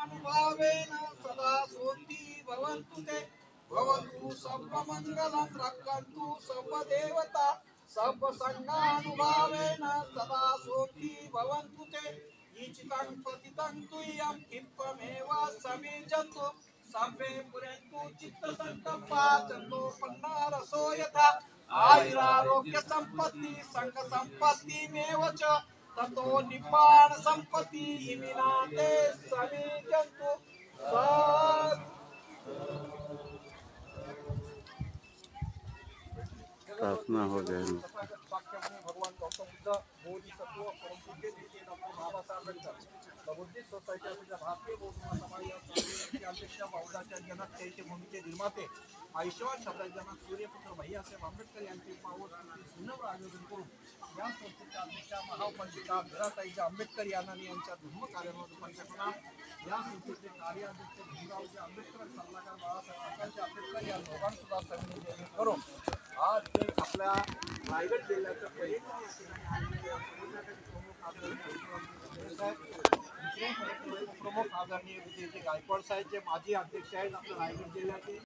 अनुभावेन सदा सोती भवन्तु ते भवन्तु सर्वमङ्गलं रक्षन्तु सर्वदेवता सर्वसंगानुभावेन सदा सोती भवन्तु ते ईचितं पतितं तुय्यं कित्वमेव समेजन्तु सर्वे पुरन्तु चित्तसङ्कल्पा चन्दोपन्नारसो यथा आयुरारोग्य संपत्ति संग संपत्तिमेव च ततो निब्बाण संपत्ति इमिनाते समे जन्तु प्रार्थना हो जाए। भगवान गौतम बुद्ध बोधिसत्व परम पूज्य नीचे doctor Babasaheb Ambedkar Buddhist society of भारतीय बौद्ध समाज अध्यक्ष बौद्धाच्या जनक त्याचे भूमीचे निर्माते आयुष्यवान शब्दांजना सूर्यपुत्र भैयासाहेब आंबेडकर यांचे पावन विनम्र आयोजन करून या संस्थेच्या अध्यक्षा महाउपासिका मीराताई आंबेडकर यांच्या धर्म कार्यामध्ये पंचकुला या संस्थेचे कार्याध्यक्ष भीमरावजी आंबेडकर सल्लागार बाळासाहेब आंबेडकर या दोघांसुद्धा सन्मानित करून आज ते आपल्या रायगड जिल्ह्याच्या प्रमुख आदरणीय विजयजी गायकवाड साहेब जे माजी अध्यक्ष आहेत आपल्या रायगड जिल्ह्याचे